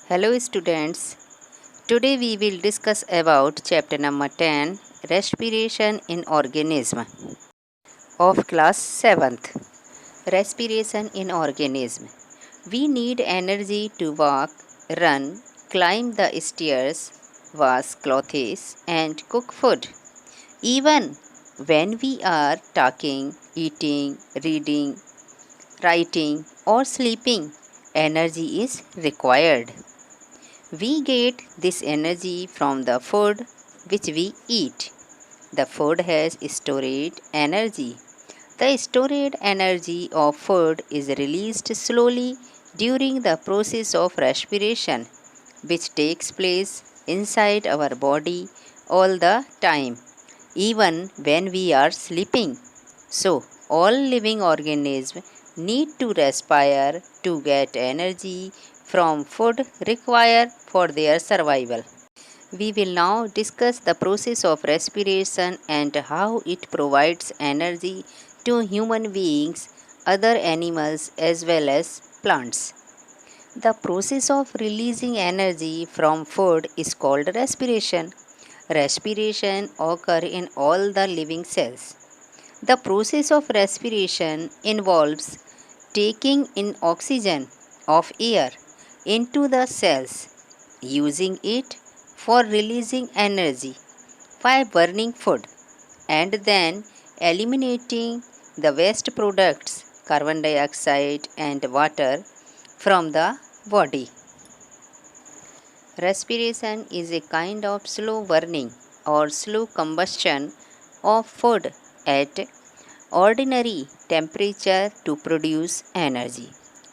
Hello students. Today we will discuss about chapter number 10 Respiration in Organism of class 7th. Respiration in organism. We need energy to walk, run, climb the stairs, wash clothes and cook food. Even when we are talking, eating, reading, writing or sleeping, energy is required. We get this energy from the food which we eat. The food has stored energy. The stored energy of food is released slowly during the process of respiration, which takes place inside our body all the time, even when we are sleeping. So, all living organisms need to respire to get energy from food required for their survival. We will now discuss the process of respiration and how it provides energy to human beings, other animals, as well as plants. The process of releasing energy from food is called respiration. Respiration occurs in all the living cells. The process of respiration involves taking in oxygen of air into the cells, using it for releasing energy by burning food, and then eliminating the waste products, carbon dioxide and water, from the body. Respiration is a kind of slow burning or slow combustion of food at ordinary temperature to produce energy.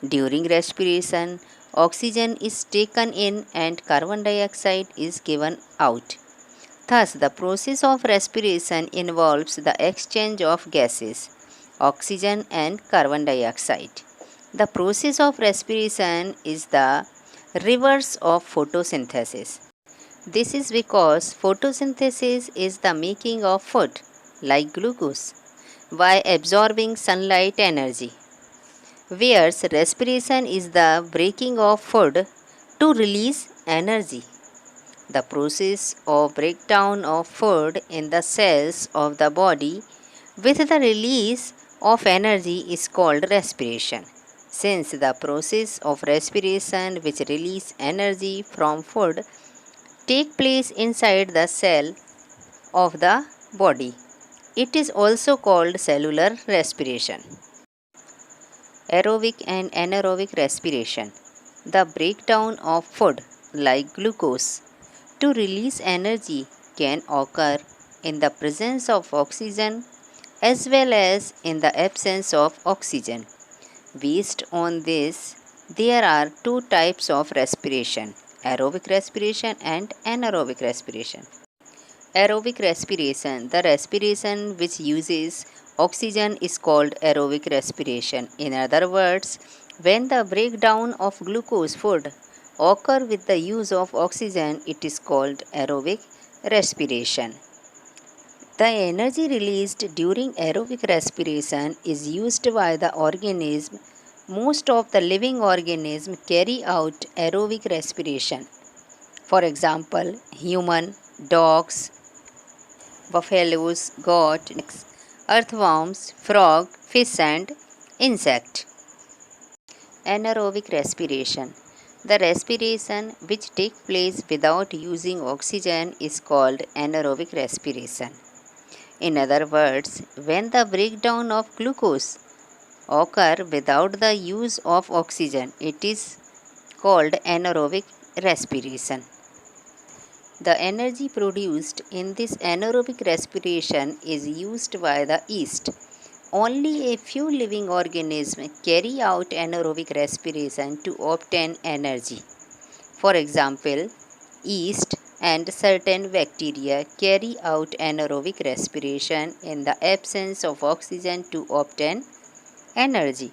During respiration, oxygen is taken in and carbon dioxide is given out. Thus, the process of respiration involves the exchange of gases, oxygen and carbon dioxide. The process of respiration is the reverse of photosynthesis. This is because photosynthesis is the making of food, like glucose, by absorbing sunlight energy, whereas respiration is the breaking of food to release energy. The process of breakdown of food in the cells of the body with the release of energy is called respiration. Since the process of respiration which release energy from food take place inside the cell of the body, it is also called cellular respiration. Aerobic and anaerobic respiration. The breakdown of food like glucose to release energy can occur in the presence of oxygen as well as in the absence of oxygen. Based on this, there are two types of respiration: aerobic respiration and anaerobic respiration. Aerobic respiration, the respiration which uses oxygen, is called aerobic respiration. In other words, when the breakdown of glucose food occur with the use of oxygen, it is called aerobic respiration. The energy released during aerobic respiration is used by the organism. Most of the living organisms carry out aerobic respiration. For example, human, dogs, buffaloes, goat, earthworms, frog, fish and insect. Anaerobic respiration. The respiration which takes place without using oxygen is called anaerobic respiration. In other words, when the breakdown of glucose occurs without the use of oxygen, it is called anaerobic respiration. The energy produced in this anaerobic respiration is used by the yeast. Only a few living organisms carry out anaerobic respiration to obtain energy. For example, yeast and certain bacteria carry out anaerobic respiration in the absence of oxygen to obtain energy.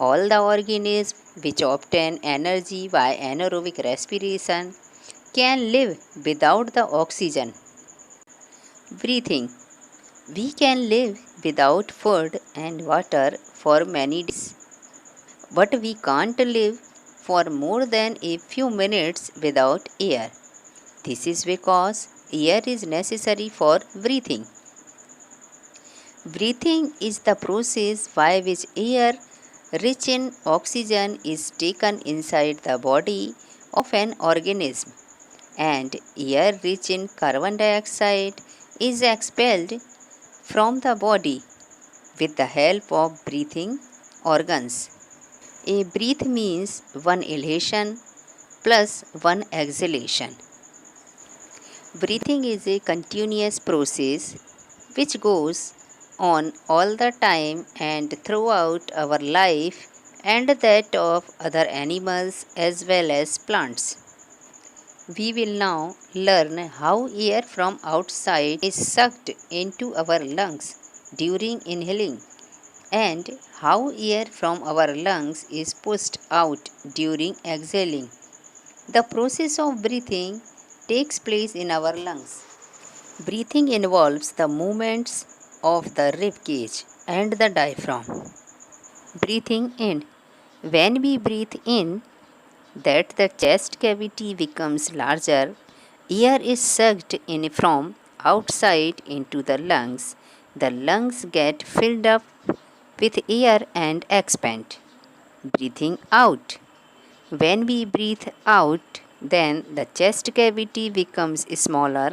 All the organisms which obtain energy by anaerobic respiration can live without the oxygen. Breathing. We can live without food and water for many days, but we can't live for more than a few minutes without air. This is because air is necessary for breathing. Breathing is the process by which air rich in oxygen is taken inside the body of an organism, and air rich in carbon dioxide is expelled from the body with the help of breathing organs. A breath means one inhalation plus one exhalation. Breathing is a continuous process which goes on all the time and throughout our life and that of other animals as well as plants. We will now learn how air from outside is sucked into our lungs during inhaling and how air from our lungs is pushed out during exhaling. The process of breathing takes place in our lungs. Breathing involves the movements of the rib cage and the diaphragm. Breathing in. When we breathe in, that the chest cavity becomes larger, air is sucked in from outside into the lungs. The lungs get filled up with air and expand. Breathing out. When we breathe out, then the chest cavity becomes smaller.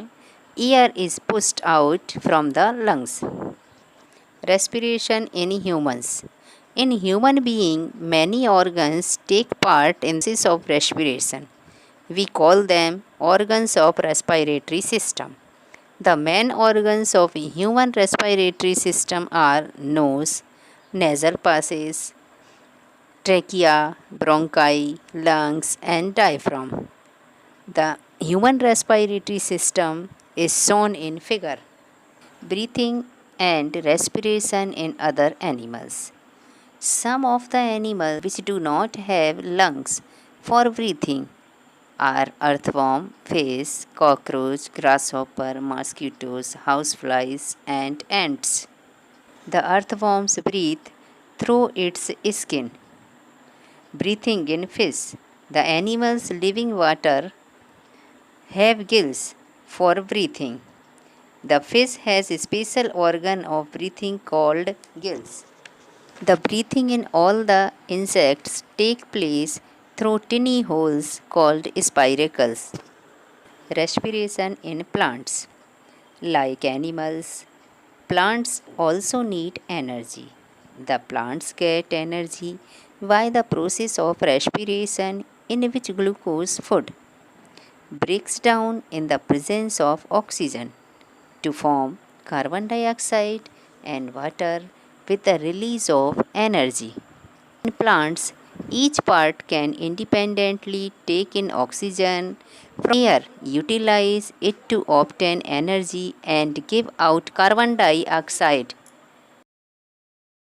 Air is pushed out from the lungs. Respiration in humans. In human being, many organs take part in the process of respiration. We call them organs of respiratory system. The main organs of a human respiratory system are nose, nasal passages, trachea, bronchi, lungs, and diaphragm. The human respiratory system is shown in figure. Breathing and respiration in other animals. Some of the animals which do not have lungs for breathing are earthworm, fish, cockroach, grasshopper, mosquitoes, houseflies, and ants. The earthworms breathe through its skin. Breathing in fish. The animals living water have gills for breathing. The fish has a special organ of breathing called gills. The breathing in all the insects take place through tiny holes called spiracles. Respiration in plants. Like animals, plants also need energy. The plants get energy by the process of respiration in which glucose food breaks down in the presence of oxygen to form carbon dioxide and water with the release of energy. In plants, each part can independently take in oxygen from air, utilize it to obtain energy, and give out carbon dioxide